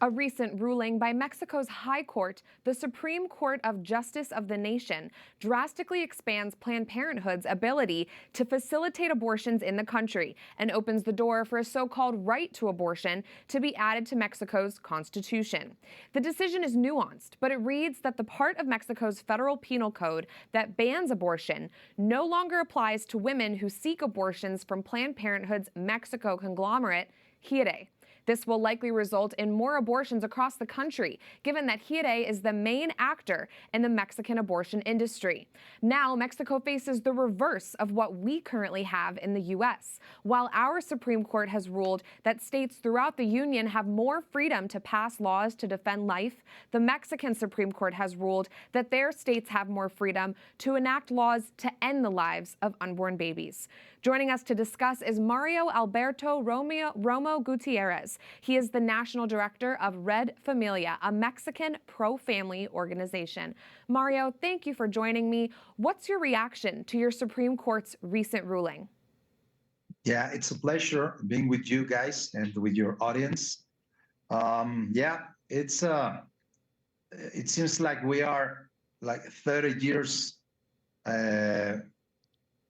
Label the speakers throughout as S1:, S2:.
S1: A recent ruling by Mexico's High Court, the Supreme Court of Justice of the nation, drastically expands Planned Parenthood's ability to facilitate abortions in the country and opens the door for a so-called right to abortion to be added to Mexico's constitution. The decision is nuanced, but it reads that the part of Mexico's federal penal code that bans abortion no longer applies to women who seek abortions from Planned Parenthood's Mexico conglomerate, Gire. This will likely result in more abortions across the country, given that Gire is the main actor in the Mexican abortion industry. Now, Mexico faces the reverse of what we currently have in the U.S. While our Supreme Court has ruled that states throughout the union have more freedom to pass laws to defend life, the Mexican Supreme Court has ruled that their states have more freedom to enact laws to end the lives of unborn babies. Joining us to discuss is Mario Alberto Romo Gutierrez. He is the National Director of Red Familia, a Mexican pro-family organization. Mario, thank you for joining me. What's your reaction to your Supreme Court's recent ruling?
S2: Yeah, it's a pleasure being with you guys and with your audience. It seems like we are like 30 years.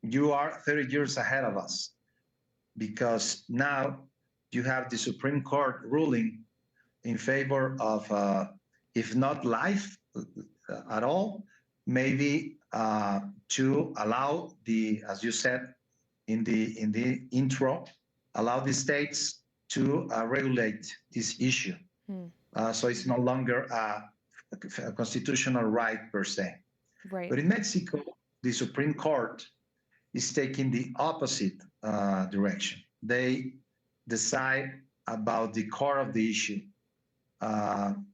S2: You are 30 years ahead of us, because now you have the Supreme Court ruling in favor of, if not life at all, maybe to allow the, as you said in the intro, allow the states to regulate this issue. So it's no longer a constitutional right per se.
S1: Right.
S2: But in Mexico, the Supreme Court is taking the opposite direction. They decide about the core of the issue. And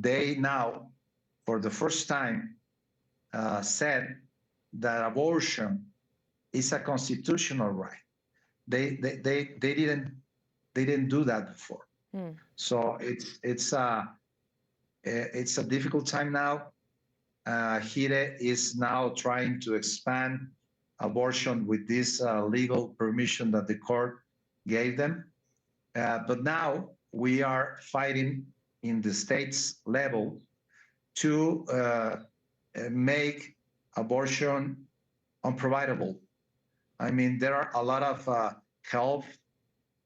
S2: they now, for the first time, said that abortion is a constitutional right. They didn't do that before. So it's a difficult time now. Gire is now trying to expand abortion with this legal permission that the court gave them. But now we are fighting in the states level to make abortion unprovidable. I mean, there are a lot of health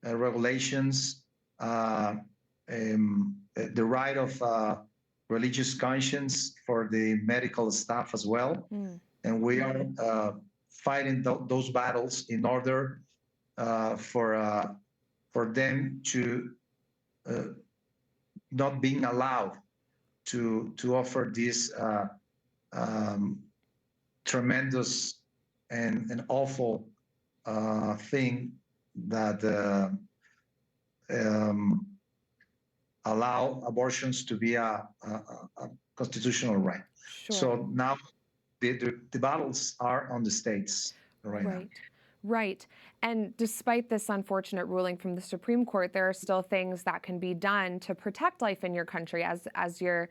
S2: regulations, the right of religious conscience for the medical staff as well. And we are fighting those battles in order for them to not being allowed to offer this tremendous and awful thing that allow abortions to be a constitutional right.
S1: Sure.
S2: So now the battles are on the states right now.
S1: Right. And despite this unfortunate ruling from the Supreme Court, there are still things that can be done to protect life in your country, as you're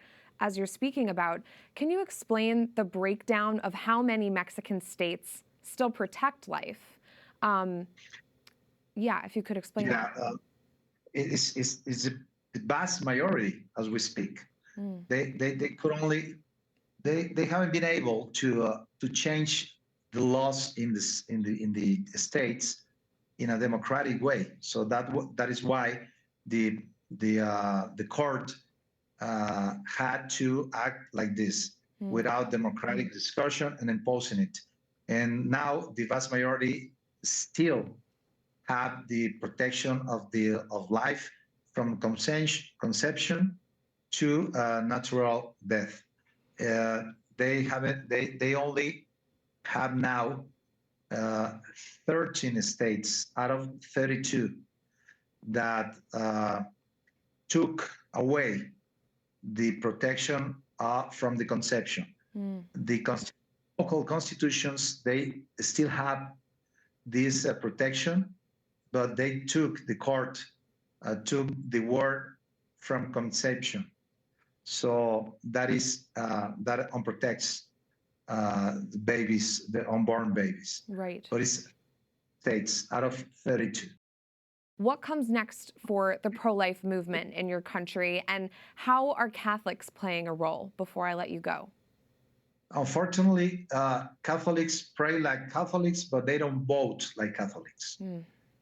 S1: speaking about. Can you explain the breakdown of how many Mexican states still protect life? If you could explain that.
S2: It's a vast majority as we speak. They haven't been able to change the laws in the states in a democratic way. So that is why the court had to act like this without democratic discussion and imposing it. And now the vast majority still have the protection of life from conception to natural death. They only have now 13 states out of 32 that took away the protection from the conception. The local constitutions, they still have this protection, but the court took the word from conception. So that protects the babies, the unborn babies.
S1: Right.
S2: But it's states out of 32.
S1: What comes next for the pro-life movement in your country, and how are Catholics playing a role before I let you go?
S2: Unfortunately, Catholics pray like Catholics, but they don't vote like Catholics.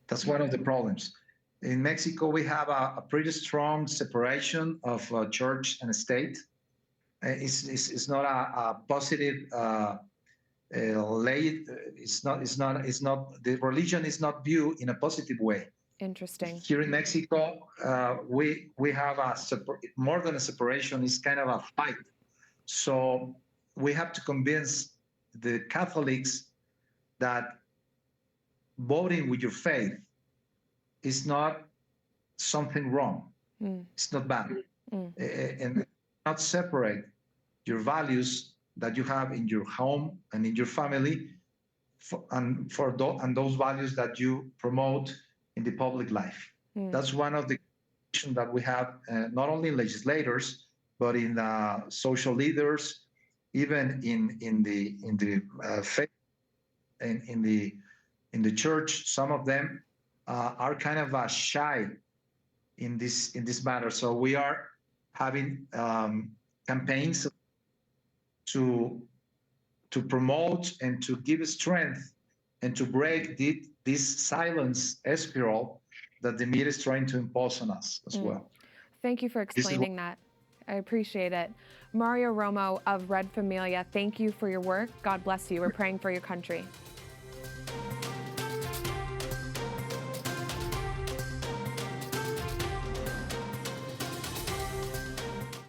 S2: That's one of the problems. In Mexico, we have a pretty strong separation of church and state. It's not a positive lay. The religion is not viewed in a positive way.
S1: Interesting.
S2: Here in Mexico, we have more than a separation. It's kind of a fight. So we have to convince the Catholics that voting with your faith is not something wrong. It's not bad. And not separate your values that you have in your home and in your family and those values that you promote in the public life. That's one of the issues that we have, not only legislators, but in social leaders, even in the faith, in the church. Some of them are kind of shy in this matter. So we are having campaigns to promote and to give strength and to break this silence spiral that the media is trying to impose on us as well.
S1: Thank you for explaining that. I appreciate it. Mario Romo of Red Familia, thank you for your work. God bless you. We're praying for your country.